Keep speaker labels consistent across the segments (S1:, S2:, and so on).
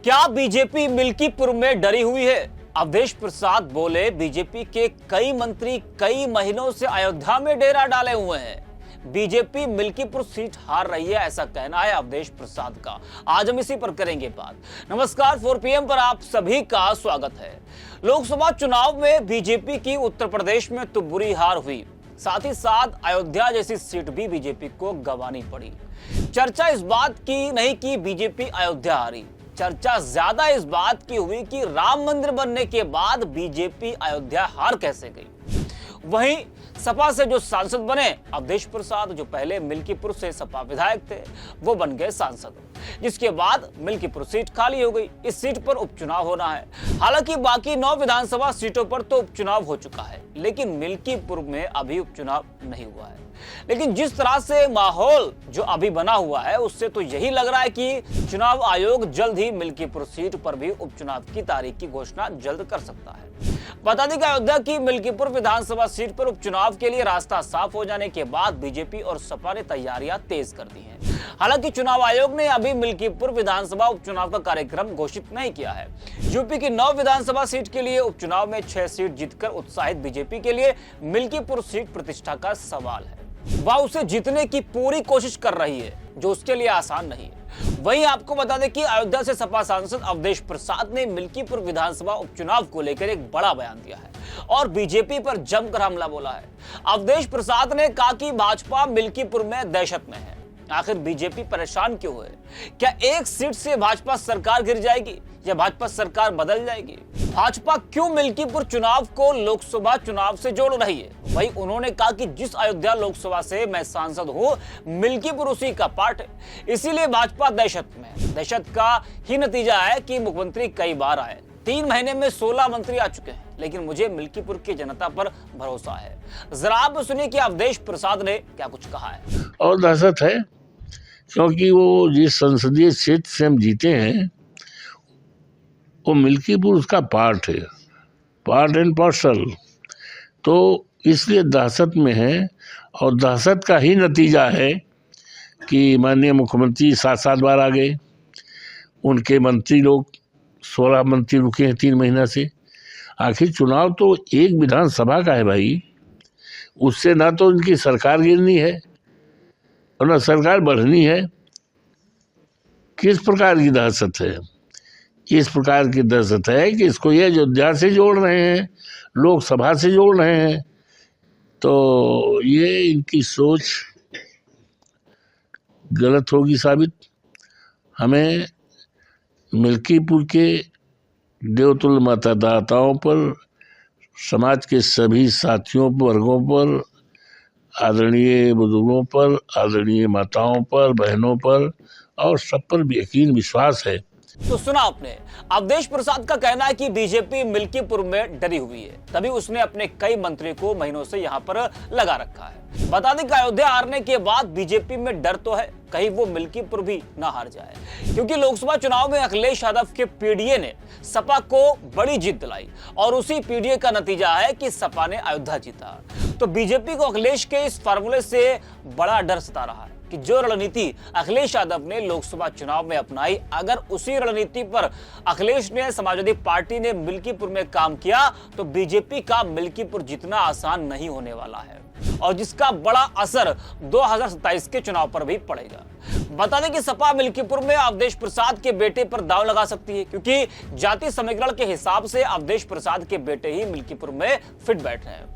S1: क्या बीजेपी मिल्कीपुर में डरी हुई है? अवधेश प्रसाद बोले बीजेपी के कई मंत्री कई महीनों से अयोध्या में डेरा डाले हुए हैं। बीजेपी मिल्कीपुर सीट हार रही है, ऐसा कहना है अवधेश प्रसाद का। आज हम इसी पर करेंगे बात। नमस्कार, 4 PM पर आप सभी का स्वागत है। लोकसभा चुनाव में बीजेपी की उत्तर प्रदेश में तो बुरी हार हुई, साथ ही साथ अयोध्या जैसी सीट भी बीजेपी को गंवानी पड़ी। चर्चा इस बात की नहीं कि बीजेपी अयोध्या हारी, चर्चा ज्यादा इस बात की हुई कि राम मंदिर बनने के बाद बीजेपी अयोध्या हार कैसे गई। वहीं सपा से जो सांसद बने अवधेश प्रसाद, जो पहले मिल्कीपुर से सपा विधायक थे, वो बन गए सांसद, जिसके बाद मिल्कीपुर सीट खाली हो गई। इस सीट पर उपचुनाव होना है। हालांकि बाकी 9 विधानसभा सीटों पर तो उपचुनाव हो चुका है, लेकिन मिल्कीपुर में अभी उपचुनाव नहीं हुआ है। लेकिन जिस तरह से माहौल जो अभी बना हुआ है, उससे तो यही लग रहा है कि चुनाव आयोग जल्द ही मिल्कीपुर सीट पर भी उपचुनाव की तारीख की घोषणा जल्द कर सकता है। बता दें कि अयोध्या की मिल्कीपुर विधानसभा सीट पर उपचुनाव के लिए रास्ता साफ हो जाने के बाद बीजेपी और सपा ने तैयारियां तेज कर दी हैं। हालांकि चुनाव आयोग ने अभी मिल्कीपुर विधानसभा उपचुनाव का कार्यक्रम घोषित नहीं किया है। यूपी की 9 विधानसभा सीट के लिए उपचुनाव में 6 सीट जीतकर उत्साहित बीजेपी के लिए मिल्कीपुर सीट प्रतिष्ठा का सवाल है। वह उसे जीतने की पूरी कोशिश कर रही है, जो उसके लिए आसान नहीं है। वहीं आपको बता दें कि अयोध्या से सपा सांसद अवधेश प्रसाद ने मिल्कीपुर विधानसभा उपचुनाव को लेकर एक बड़ा बयान दिया है और बीजेपी पर जमकर हमला बोला है। अवधेश प्रसाद ने कहा कि भाजपा मिल्कीपुर में दहशत में है। आखिर बीजेपी परेशान क्यों है? क्या एक सीट से भाजपा सरकार गिर जाएगी या भाजपा सरकार बदल जाएगी? भाजपा क्यों मिल्कीपुर चुनाव को लोकसभा चुनाव से जोड़ रही है? वही उन्होंने कहा कि जिस अयोध्या लोकसभा से मैं सांसद हूं, मिल्कीपुर उसी का पार्ट है, इसीलिए भाजपा दहशत में है। दहशत का ही नतीजा है कि मुख्यमंत्री कई बार आए, 3 महीने में 16 मंत्री आ चुके हैं, लेकिन मुझे मिल्कीपुर की जनता पर भरोसा है। जरा आप सुनिए कि अवधेश प्रसाद ने क्या कुछ कहा है।
S2: और दहशत है, क्योंकि वो जिस संसदीय क्षेत्र से हम जीते हैं वो मिल्कीपुर उसका पार्ट है, पार्ट एंड पार्सल, तो इसलिए दहशत में है। और दहशत का ही नतीजा है कि माननीय मुख्यमंत्री 7 बार आ गए, उनके मंत्री लोग 16 मंत्री रुके हैं 3 महीना से। आखिर चुनाव तो एक विधानसभा का है भाई, उससे ना तो उनकी सरकार गिरनी है और ना सरकार बढ़नी है। किस प्रकार की दहशत है? इस प्रकार की दहशत है कि इसको ये अयोध्या से जोड़ रहे हैं, लोकसभा से जोड़ रहे हैं, तो ये इनकी सोच गलत होगी साबित। हमें मिल्कीपुर के देवतुल्य मतदाताओं पर, समाज के सभी साथियों वर्गों पर, आदरणीय बुजुर्गों पर, आदरणीय माताओं पर, बहनों पर और सब पर भी यकीन विश्वास है।
S1: तो सुना आपने, अवधेश प्रसाद का कहना है कि बीजेपी मिल्कीपुर में डरी हुई है, तभी उसने अपने कई मंत्री को महीनों से यहां पर लगा रखा है। बता दें कि अयोध्या हारने के बाद बीजेपी में डर तो है, कहीं वो मिल्कीपुर भी ना हार जाए, क्योंकि लोकसभा चुनाव में अखिलेश यादव के पीडीए ने सपा को बड़ी जीत दिलाई और उसी पीडीए का नतीजा है कि सपा ने अयोध्या जीता। तो बीजेपी को अखिलेश के इस फार्मूले से बड़ा डर सता रहा है कि जो रणनीति अखिलेश यादव ने लोकसभा चुनाव में अपनाई, अगर उसी रणनीति पर अखिलेश ने, समाजवादी पार्टी ने मिल्कीपुर में काम किया, तो बीजेपी का मिल्कीपुर जीतना आसान नहीं होने वाला है और जिसका बड़ा असर 2027 के चुनाव पर भी पड़ेगा। बता दें कि सपा मिल्कीपुर में अवधेश प्रसाद के बेटे पर दांव लगा सकती है, क्योंकि जाति समीकरण के हिसाब से अवधेश प्रसाद के बेटे ही मिल्कीपुर में फिट बैठ रहे हैं।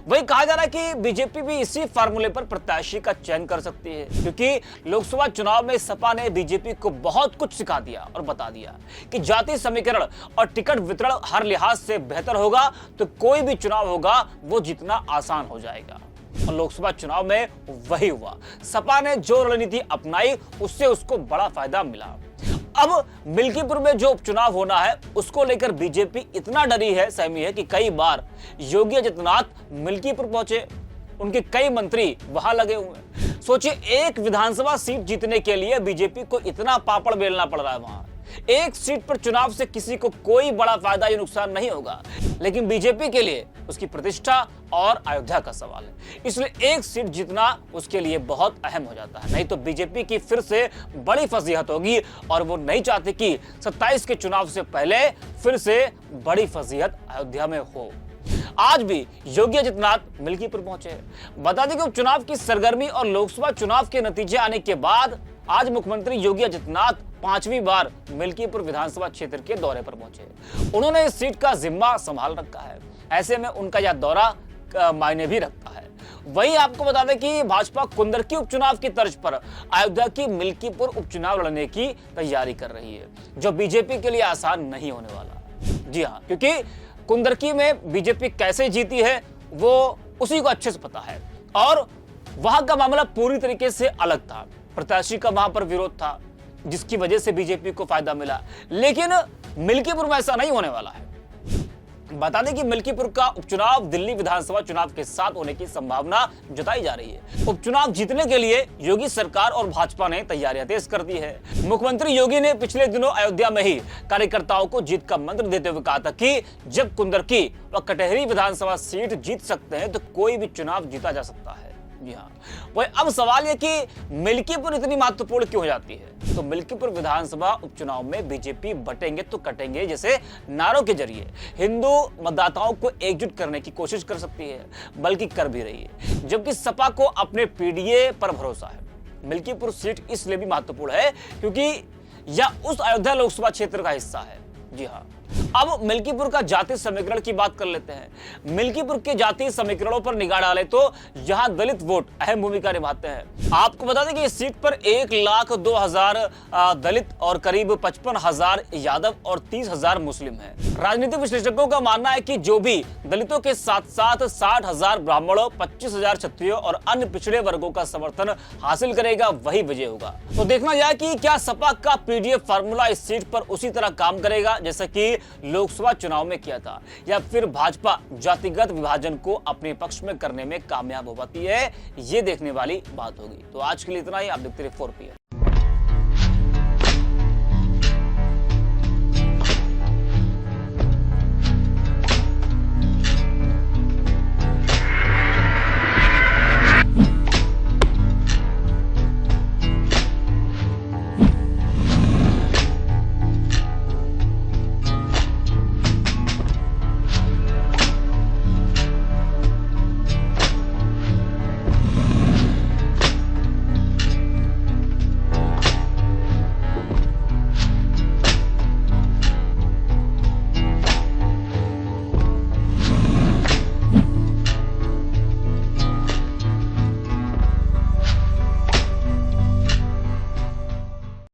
S1: वही कहा जा रहा है कि बीजेपी भी इसी फार्मूले पर प्रत्याशी का चयन कर सकती है, क्योंकि लोकसभा चुनाव में सपा ने बीजेपी को बहुत कुछ सिखा दिया और बता दिया कि जाति समीकरण और टिकट वितरण हर लिहाज से बेहतर होगा, तो कोई भी चुनाव होगा वो जीतना आसान हो जाएगा। और लोकसभा चुनाव में वही हुआ। सपा ने जो रणनीति अपनाई, उससे उसको बड़ा फायदा मिला। अब मिल्कीपुर में जो उपचुनाव होना है, उसको लेकर बीजेपी इतना डरी है, सहमी है कि कई बार योगी आदित्यनाथ मिल्कीपुर पहुंचे, उनके कई मंत्री वहां लगे हुए हैं। सोचिए, एक विधानसभा सीट जीतने के लिए बीजेपी को इतना पापड़ बेलना पड़ रहा है वहां। एक सीट पर चुनाव से किसी को कोई बड़ा फायदा या नुकसान नहीं होगा, लेकिन बीजेपी के लिए उसकी प्रतिष्ठा और अयोध्या का सवाल है। इसलिए एक सीट जीतना उसके लिए बहुत अहम हो जाता है, नहीं तो बीजेपी की फिर से बड़ी फजीहत होगी और वो नहीं चाहती कि 27 के चुनाव से पहले फिर से बड़ी फजीहत अयोध्या में हो। आज भी योगी आदित्यनाथ मिल्कीपुर पहुंचे हैं। बता दें कि उपचुनाव की सरगर्मी और लोकसभा चुनाव के नतीजे आने के बाद आज मुख्यमंत्री योगी आदित्यनाथ 5वीं बार मिल्कीपुर विधानसभा क्षेत्र के दौरे पर पहुंचे। उन्होंने इस सीट का जिम्मा संभाल रखा है, ऐसे में उनका यह दौरा मायने भी रखता है। वहीं आपको बता दें कि भाजपा कुंदरकी उपचुनाव की तर्ज पर अयोध्या की मिल्कीपुर उपचुनाव लड़ने की तैयारी कर रही है, जो बीजेपी के लिए आसान नहीं होने वाला। जी हाँ, क्योंकि कुंदरकी में बीजेपी कैसे जीती है वो उसी को अच्छे से पता है और वहां का मामला पूरी तरीके से अलग था। प्रत्याशी का वहां पर विरोध था, जिसकी वजह से बीजेपी को फायदा मिला, लेकिन मिल्कीपुर में ऐसा नहीं होने वाला है। बता दें कि मिल्कीपुर का उपचुनाव दिल्ली विधानसभा चुनाव के साथ होने की संभावना जताई जा रही है। उपचुनाव जीतने के लिए योगी सरकार और भाजपा ने तैयारियां तेज कर दी है। मुख्यमंत्री योगी ने पिछले दिनों अयोध्या में ही कार्यकर्ताओं को जीत का मंत्र देते हुए कहा था कि जब कुंदरकी व कटहरी विधानसभा सीट जीत सकते हैं तो कोई भी चुनाव जीता जा सकता है। जी हाँ, वही अब सवाल यह कि मिल्कीपुर इतनी महत्वपूर्ण क्यों हो जाती है। तो मिल्कीपुर विधानसभा उपचुनाव में बीजेपी बटेंगे तो कटेंगे जैसे नारों के जरिए हिंदू मतदाताओं को एकजुट करने की कोशिश कर सकती है, बल्कि कर भी रही है, जबकि सपा को अपने पीडीए पर भरोसा है। मिल्कीपुर सीट इसलिए भी महत्वपूर्ण है क्योंकि यह उस अयोध्या लोकसभा क्षेत्र का हिस्सा है। जी हाँ, अब मिल्कीपुर का जातीय समीकरण की बात कर लेते हैं। मिल्कीपुर के जातीय समीकरणों पर निगाह डालें तो यहां दलित वोट अहम भूमिका निभाते हैं। आपको बता दें कि इस सीट पर 1,02,000 दलित और करीब 55,000 यादव और 30,000 मुस्लिम हैं। राजनीतिक विश्लेषकों का मानना है कि जो भी दलितों के साथ साथ 60,000 ब्राह्मणों, 25,000 क्षत्रियों और अन्य पिछड़े वर्गों का समर्थन हासिल करेगा वही विजय होगा। तो देखना जाए कि क्या सपा का पीडीएफ फार्मूला इस सीट पर उसी तरह काम करेगा जैसा कि लोकसभा चुनाव में किया था, या फिर भाजपा जातिगत विभाजन को अपने पक्ष में करने में कामयाब हो पाती है। ये देखने वाली बात होगी। तो आज के लिए इतना ही। आप देखते रहिए 4PM।